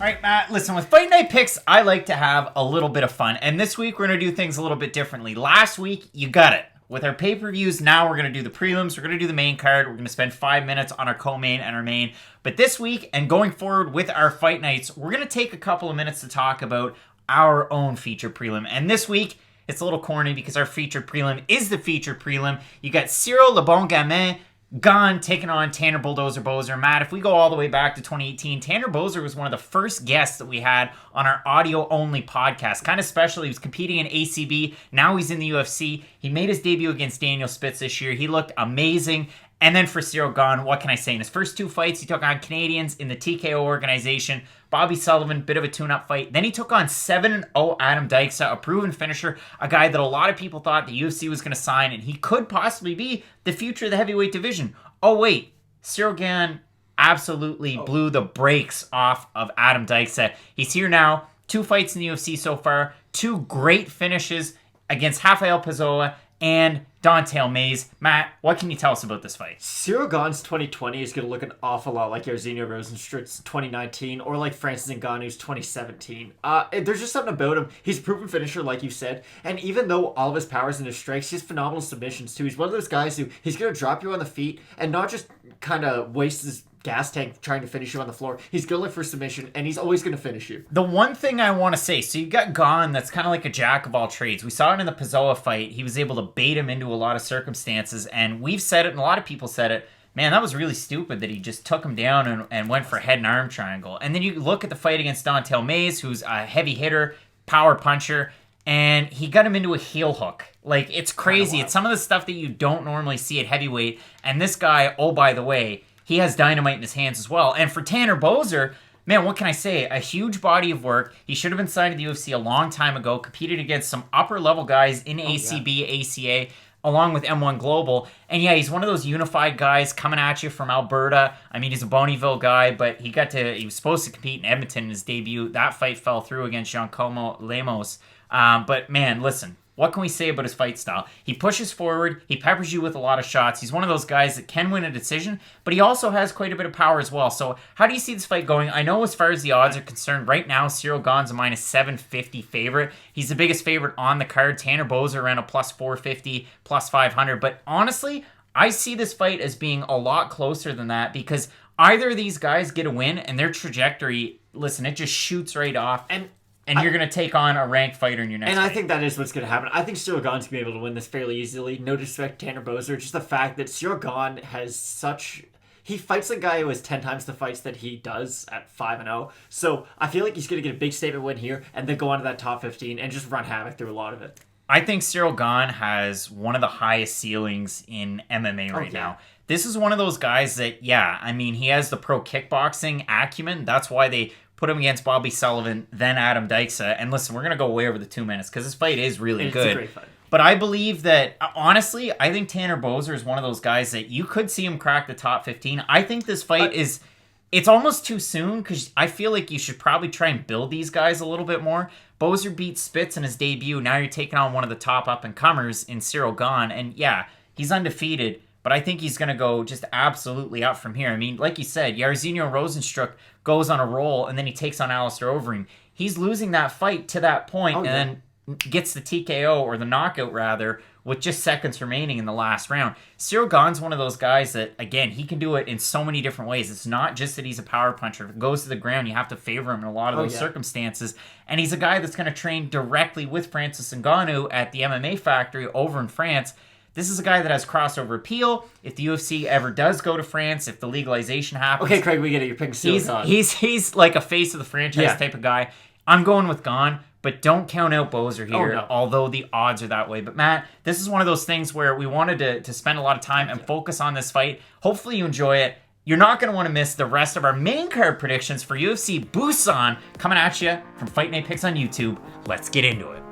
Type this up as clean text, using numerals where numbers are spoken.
All right, Matt, listen, with Fight Night Picks, I like to have a little bit of fun. And this week, we're going to do things a little bit differently. Last week, you got it. With our pay-per-views, now we're going to do the prelims. We're going to do the main card. We're going to spend 5 minutes on our co-main and our main. But this week, and going forward with our fight nights, we're going to take a couple of minutes to talk about our own featured prelim. And this week, it's a little corny because our featured prelim is the featured prelim. You got Ciryl Gane taking on Tanner Bulldozer Boser. Matt, if we go all the way back to 2018, Tanner Boser was one of the first guests that we had on our audio-only podcast. Kind of special. He was competing in ACB. Now he's in the UFC. He made his debut against Daniel Spitz this year. He looked amazing. And then for Ciryl Gane, what can I say? In his first 2 fights, he took on Canadians in the TKO organization. Bobby Sullivan, bit of a tune-up fight. Then he took on 7-0 Adam Dyksa, a proven finisher, a guy that a lot of people thought the UFC was going to sign, and he could possibly be the future of the heavyweight division. Oh, wait. Ciryl Gane absolutely blew the brakes off of Adam Dyksa. He's here now. 2 fights in the UFC so far. 2 great finishes against Rafael Pessoa and Don'Tale Mayes. Matt, what can you tell us about this fight? Ciryl Gane's 2020 is going to look an awful lot like Jairzinho Rozenstruik's 2019 or like Francis Ngannou's 2017. There's just something about him. He's a proven finisher, like you said. And even though all of his powers and his strikes, he has phenomenal submissions too. He's one of those guys who he's going to drop you on the feet and not just kind of waste his gas tank trying to finish you on the floor. He's going to look for submission, and he's always going to finish you. The one thing I want to say, so you got Gane that's kind of like a jack of all trades. We saw it in the Pessoa fight. He was able to bait him into a lot of circumstances, and we've said it, and a lot of people said it, man, that was really stupid that he just took him down and went for head and arm triangle. And then you look at the fight against Don'Tale Mayes, who's a heavy hitter, power puncher, and he got him into a heel hook. Like, it's crazy. It's some of the stuff that you don't normally see at heavyweight. And this guy, oh, by the way, he has dynamite in his hands as well. And for Tanner Boser, man, what can I say? A huge body of work. He should have been signed to the UFC a long time ago, competed against some upper-level guys in ACB, ACA, along with M1 Global. And yeah, he's one of those unified guys coming at you from Alberta. I mean, he's a Boneyville guy, but he was supposed to compete in Edmonton in his debut. That fight fell through against Giancomo Lemos. But man, listen, what can we say about his fight style? He pushes forward. He peppers you with a lot of shots. He's one of those guys that can win a decision, but he also has quite a bit of power as well. So how do you see this fight going? I know as far as the odds are concerned, right now, Ciryl Gane's a minus 750 favorite. He's the biggest favorite on the card. Tanner Boser around a plus 450, plus 500. But honestly, I see this fight as being a lot closer than that because either of these guys get a win and their trajectory, listen, it just shoots right off. And you're going to take on a ranked fighter in your next fight. I think that is what's going to happen. I think Ciryl Gane's going to be able to win this fairly easily. No disrespect to Tanner Boser. Just the fact that Ciryl Gane has such... He fights a guy who has 10 times the fights that he does at 5-0. So I feel like he's going to get a big statement win here and then go on to that top 15 and just run havoc through a lot of it. I think Ciryl Gane has one of the highest ceilings in MMA right now. This is one of those guys that, I mean, he has the pro kickboxing acumen. That's why they put him against Bobby Sullivan, then Adam Dyksa. And listen, we're going to go way over the 2 minutes because this fight is really good. It's a great fight. But I believe that, honestly, I think Tanner Boser is one of those guys that you could see him crack the top 15. I think this fight it's almost too soon because I feel like you should probably try and build these guys a little bit more. Boser beat Spitz in his debut. Now you're taking on one of the top up-and-comers in Ciryl Gane. And he's undefeated. But I think he's going to go just absolutely up from here. I mean, like you said, Jairzinho Rozenstruik goes on a roll, and then he takes on Alistair Overeem. He's losing that fight to that point, and then gets the TKO, or the knockout, rather, with just seconds remaining in the last round. Ciryl Gane's one of those guys that, again, he can do it in so many different ways. It's not just that he's a power puncher. If it goes to the ground, you have to favor him in a lot of those circumstances. And he's a guy that's going to train directly with Francis Ngannou at the MMA Factory over in France. This is a guy that has crossover appeal. If the UFC ever does go to France, if the legalization happens... Okay, Craig, we get it. You're picking Ciryl Gane. He's like a face of the franchise type of guy. I'm going with Gane, but don't count out Boser here, although the odds are that way. But Matt, this is one of those things where we wanted to spend a lot of time and focus on this fight. Hopefully you enjoy it. You're not going to want to miss the rest of our main card predictions for UFC Busan coming at you from Fight Night Picks on YouTube. Let's get into it.